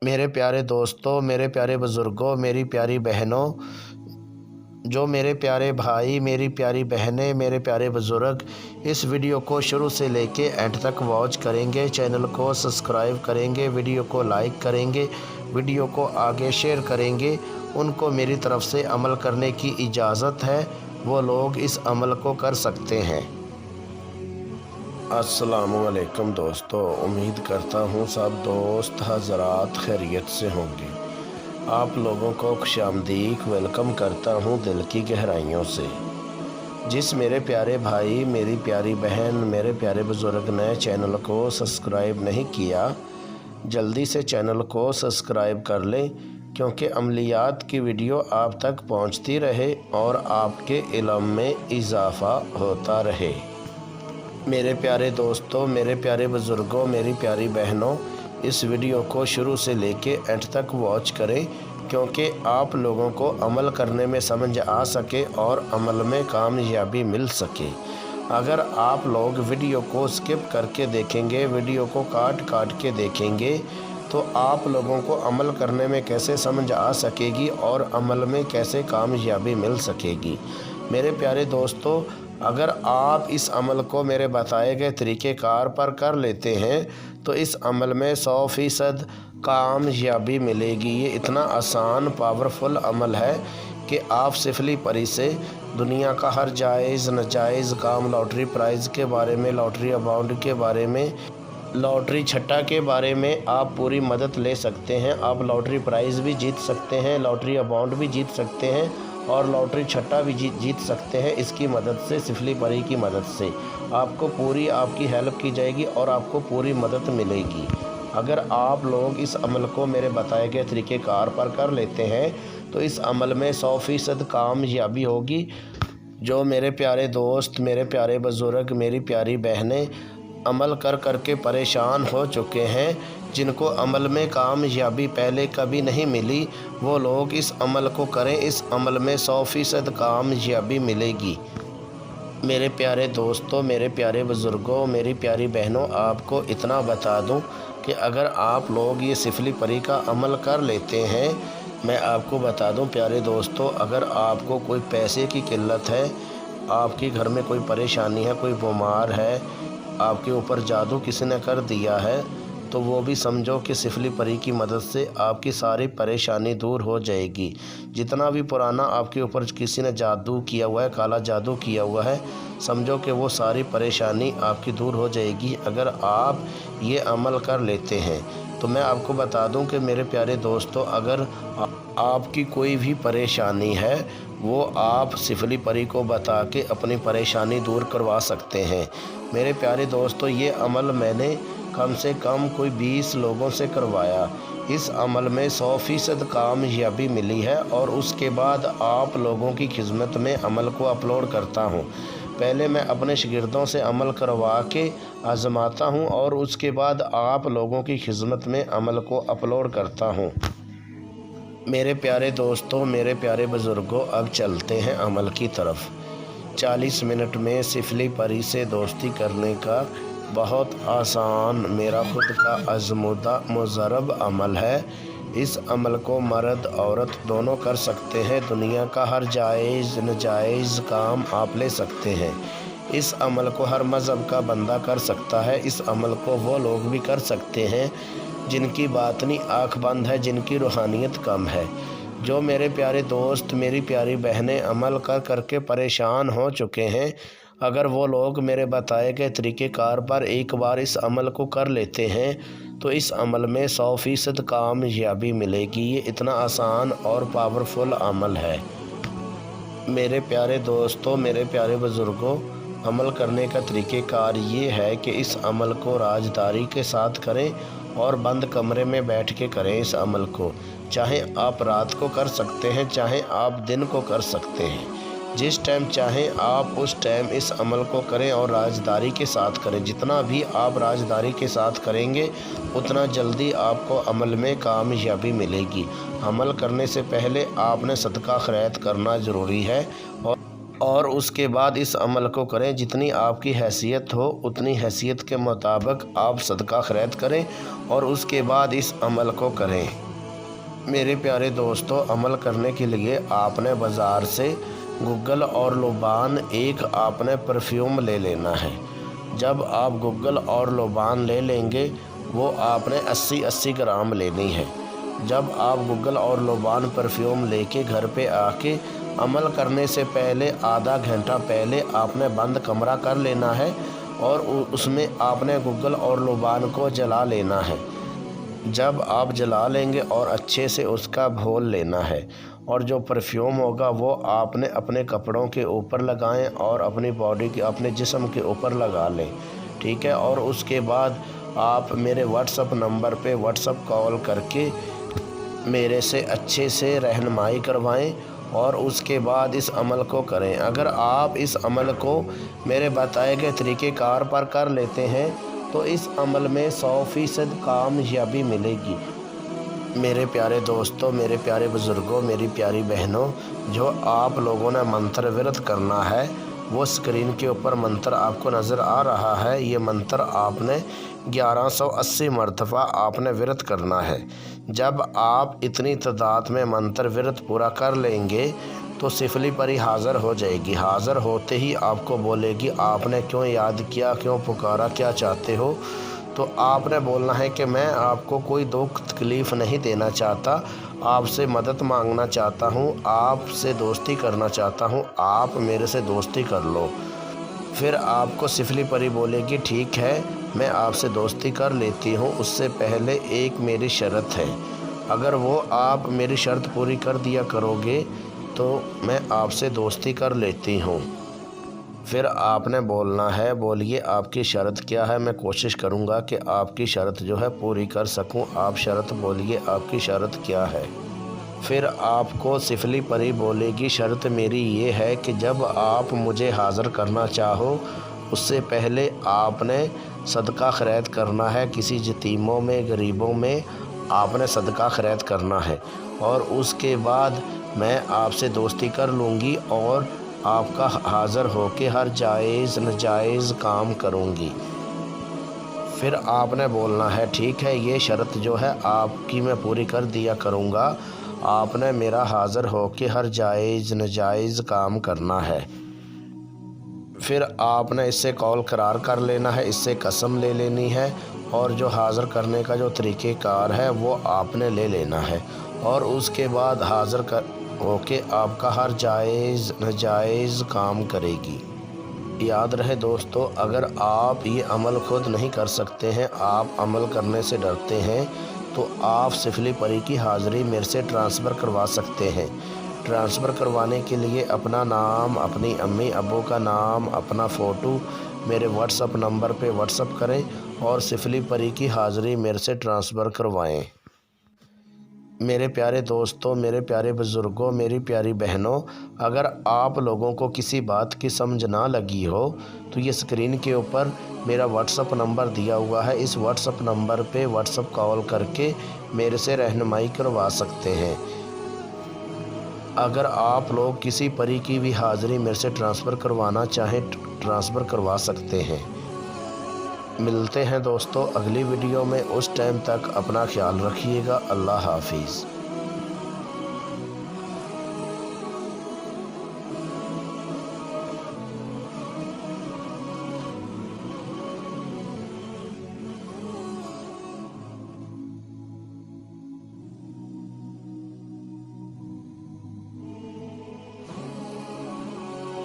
मेरे प्यारे दोस्तों, मेरे प्यारे बुज़ुर्गों, मेरी प्यारी बहनों, जो मेरे प्यारे भाई, मेरी प्यारी बहनें, मेरे प्यारे बुज़ुर्ग इस वीडियो को शुरू से लेके एंड तक वॉच करेंगे, चैनल को सब्सक्राइब करेंगे, वीडियो को लाइक करेंगे, वीडियो को आगे शेयर करेंगे, उनको मेरी तरफ़ से अमल करने की इजाज़त है। वो लोग इस अमल को कर सकते हैं। अस्सलामुअलैकुम दोस्तों, उम्मीद करता हूँ सब दोस्त हज़रात खैरियत से होंगे। आप लोगों को खुशामदीद वेलकम करता हूँ दिल की गहराइयों से। जिस मेरे प्यारे भाई, मेरी प्यारी बहन, मेरे प्यारे बुज़ुर्ग ने चैनल को सब्सक्राइब नहीं किया, जल्दी से चैनल को सब्सक्राइब कर लें, क्योंकि अमलियात की वीडियो आप तक पहुँचती रहे और आपके इल्म में इजाफ़ा होता रहे। मेरे प्यारे दोस्तों, मेरे प्यारे बुज़ुर्गों, मेरी प्यारी बहनों, इस वीडियो को शुरू से लेके एंड तक वॉच करें, क्योंकि आप लोगों को अमल करने में समझ आ सके और अमल में कामयाबी मिल सके। अगर आप लोग वीडियो को स्किप करके देखेंगे, वीडियो को काट काट के देखेंगे, तो आप लोगों को अमल करने में कैसे समझ आ सकेगी और अमल में कैसे कामयाबी मिल सकेगी। मेरे प्यारे दोस्तों, अगर आप इस अमल को मेरे बताए गए तरीक़ेकार पर कर लेते हैं तो इस अमल में 100% कामयाबी मिलेगी। ये इतना आसान पावरफुल अमल है कि आप सिफली परी से दुनिया का हर जायज़ नाजायज़ काम, लॉटरी प्राइज़ के बारे में, लॉटरी अमाउंट के बारे में, लॉटरी छट्टा के बारे में आप पूरी मदद ले सकते हैं। आप लॉटरी प्राइज़ भी जीत सकते हैं, लॉटरी अमाउंट भी जीत सकते हैं और लॉटरी छट्टा भी जीत सकते हैं। इसकी मदद से, सिफली परी की मदद से आपको पूरी आपकी हेल्प की जाएगी और आपको पूरी मदद मिलेगी। अगर आप लोग इस अमल को मेरे बताए गए तरीक़ेकार पर कर लेते हैं तो इस अमल में 100% कामयाबी होगी। जो मेरे प्यारे दोस्त, मेरे प्यारे बुज़ुर्ग, मेरी प्यारी बहनें अमल कर कर के परेशान हो चुके हैं, जिनको अमल में कामयाबी पहले कभी नहीं मिली, वो लोग इस अमल को करें। इस अमल में 100% कामयाबी मिलेगी। मेरे प्यारे दोस्तों, मेरे प्यारे बुज़ुर्गों, मेरी प्यारी बहनों, आपको इतना बता दूं कि अगर आप लोग ये सिफली परी का अमल कर लेते हैं, मैं आपको बता दूं प्यारे दोस्तों, अगर आपको कोई पैसे की किल्लत है, आपके घर में कोई परेशानी है, कोई बीमार है, आपके ऊपर जादू किसी ने कर दिया है, तो वो भी समझो कि सिफली परी की मदद से आपकी सारी परेशानी दूर हो जाएगी। जितना भी पुराना आपके ऊपर किसी ने जादू किया हुआ है, काला जादू किया हुआ है, समझो कि वो सारी परेशानी आपकी दूर हो जाएगी अगर आप ये अमल कर लेते हैं। तो मैं आपको बता दूं कि मेरे प्यारे दोस्तों, अगर आपकी कोई भी परेशानी है, वो आप सिफली परी को बता के अपनी परेशानी दूर करवा सकते हैं। मेरे प्यारे दोस्तों, ये अमल मैंने कम से कम कोई 20 लोगों से करवाया। इस अमल में 100% कामयाबी मिली है और उसके बाद आप लोगों की खिदमत में अमल को अपलोड करता हूँ। पहले मैं अपने शागिर्दों से अमल करवा के आजमाता हूँ और उसके बाद आप लोगों की खिदमत में अमल को अपलोड करता हूँ। मेरे प्यारे दोस्तों, मेरे प्यारे बुज़ुर्गों, अब चलते हैं अमल की तरफ। 40 मिनट में सिफली परी से दोस्ती करने का बहुत आसान, मेरा खुद का आज़मूदा मुजरब अमल है। इस अमल को मर्द औरत दोनों कर सकते हैं। दुनिया का हर जायज़ नाजायज़ काम आप ले सकते हैं। इस अमल को हर मज़हब का बंदा कर सकता है। इस अमल को वो लोग भी कर सकते हैं जिनकी बातनी आँख बंद है, जिनकी रूहानियत कम है। जो मेरे प्यारे दोस्त, मेरी प्यारी बहनें अमल कर करके परेशान हो चुके हैं, अगर वो लोग मेरे बताए गए तरीक़ेकार पर एक बार इस अमल को कर लेते हैं तो इस अमल में 100% कामयाबी मिलेगी। ये इतना आसान और पावरफुल अमल है। मेरे प्यारे दोस्तों, मेरे प्यारे बुज़ुर्गों, अमल करने का तरीक़ेकार ये है कि इस अमल को राजदारी के साथ करें और बंद कमरे में बैठ के करें। इस अमल को चाहे आप रात को कर सकते हैं, चाहे आप दिन को कर सकते हैं। जिस टाइम चाहें आप उस टाइम इस अमल को करें और राजदारी के साथ करें। जितना भी आप राजदारी के साथ करेंगे उतना जल्दी आपको अमल में कामयाबी मिलेगी। अमल करने से पहले आपने सदका खैरात करना ज़रूरी है اور اس کے بعد اس عمل کو کریں۔ جتنی آپ کی حیثیت ہو اتنی حیثیت کے مطابق آپ صدقہ خیرات کریں اور اس کے بعد اس عمل کو کریں۔ میرے پیارے دوستو، عمل کرنے کے لیے آپ نے بازار سے گگل اور لوبان ایک آپ نے پرفیوم لے لینا ہے۔ جب آپ گگل اور لوبان لے لیں گے وہ آپ نے 80 گرام لینی ہے۔ جب آپ گگل اور لوبان پرفیوم لے کے گھر پہ آ کے عمل کرنے سے پہلے آدھا گھنٹہ پہلے آپ نے بند کمرہ کر لینا ہے اور اس میں آپ نے گگل اور لوبان کو جلا لینا ہے۔ جب آپ جلا لیں گے اور اچھے سے اس کا گھول لینا ہے اور جو پرفیوم ہوگا وہ آپ نے اپنے کپڑوں کے اوپر لگائیں اور اپنی باڈی کے اپنے جسم کے اوپر لگا لیں، ٹھیک ہے۔ اور اس کے بعد آپ میرے واٹس اپ نمبر پہ واٹس اپ کال کر کے میرے سے اچھے سے رہنمائی کروائیں اور اس کے بعد اس عمل کو کریں۔ اگر آپ اس عمل کو میرے بتائے گئے طریقہ کار پر کر لیتے ہیں تو اس عمل میں 100% کامیابی ملے گی۔ میرے پیارے دوستوں، میرے پیارے بزرگوں، میری پیاری بہنوں، جو آپ لوگوں نے منتر ورد کرنا ہے وہ اسکرین کے اوپر منتر آپ کو نظر آ رہا ہے۔ یہ منتر آپ نے 1180 مرتبہ آپ نے ورد کرنا ہے۔ جب آپ اتنی تعداد میں منتر ورد پورا کر لیں گے تو سفلی پری حاضر ہو جائے گی۔ حاضر ہوتے ہی آپ کو بولے گی آپ نے کیوں یاد کیا، کیوں پکارا، کیا چاہتے ہو؟ تو آپ نے بولنا ہے کہ میں آپ کو کوئی دکھ تکلیف نہیں دینا چاہتا، آپ سے مدد مانگنا چاہتا ہوں، آپ سے دوستی کرنا چاہتا ہوں، آپ میرے سے دوستی کر لو۔ پھر آپ کو سفلی پری بولے گی ٹھیک ہے میں آپ سے دوستی کر لیتی ہوں، اس سے پہلے ایک میری شرط ہے، اگر وہ آپ میری شرط پوری کر دیا کرو گے تو میں آپ سے دوستی کر لیتی ہوں۔ پھر آپ نے بولنا ہے بولیے آپ کی شرط کیا ہے، میں کوشش کروں گا کہ آپ کی شرط جو ہے پوری کر سکوں، آپ شرط بولیے آپ کی شرط کیا ہے۔ پھر آپ کو سفلی پری بولے گی شرط میری یہ ہے کہ جب آپ مجھے حاضر کرنا چاہو اس سے پہلے آپ نے صدقہ خیرات کرنا ہے، کسی یتیموں میں غریبوں میں آپ نے صدقہ خیرات کرنا ہے اور اس کے بعد میں آپ سے دوستی کر لوں گی اور آپ کا حاضر ہو کے ہر جائز ناجائز کام کروں گی۔ پھر آپ نے بولنا ہے ٹھیک ہے یہ شرط جو ہے آپ کی میں پوری کر دیا کروں گا، آپ نے میرا حاضر ہو کے ہر جائز ناجائز کام کرنا ہے۔ پھر آپ نے اس سے قول قرار کر لینا ہے، اس سے قسم لے لینی ہے اور جو حاضر کرنے کا جو طریقہ کار ہے وہ آپ نے لے لینا ہے اور اس کے بعد حاضر ہو کے آپ کا ہر جائز ناجائز کام کرے گی۔ یاد رہے دوستو، اگر آپ یہ عمل خود نہیں کر سکتے ہیں، آپ عمل کرنے سے ڈرتے ہیں تو آپ سفلی پری کی حاضری میرے سے ٹرانسفر کروا سکتے ہیں۔ ٹرانسفر کروانے کے لیے اپنا نام، اپنی امی ابو کا نام، اپنا فوٹو میرے واٹس اپ نمبر پہ واٹس اپ کریں اور سفلی پری کی حاضری میرے سے ٹرانسفر کروائیں۔ میرے پیارے دوستوں، میرے پیارے بزرگوں، میری پیاری بہنوں، اگر آپ لوگوں کو کسی بات کی سمجھ نہ لگی ہو تو یہ اسکرین کے اوپر میرا واٹس اپ نمبر دیا ہوا ہے، اس واٹس اپ نمبر پہ واٹس اپ کال کر کے میرے سے رہنمائی کروا سکتے ہیں۔ اگر آپ لوگ کسی پری کی بھی حاضری میرے سے ٹرانسفر کروانا چاہیں ٹرانسفر کروا سکتے ہیں۔ ملتے ہیں دوستو اگلی ویڈیو میں، اس ٹائم تک اپنا خیال رکھیے گا۔ اللہ حافظ۔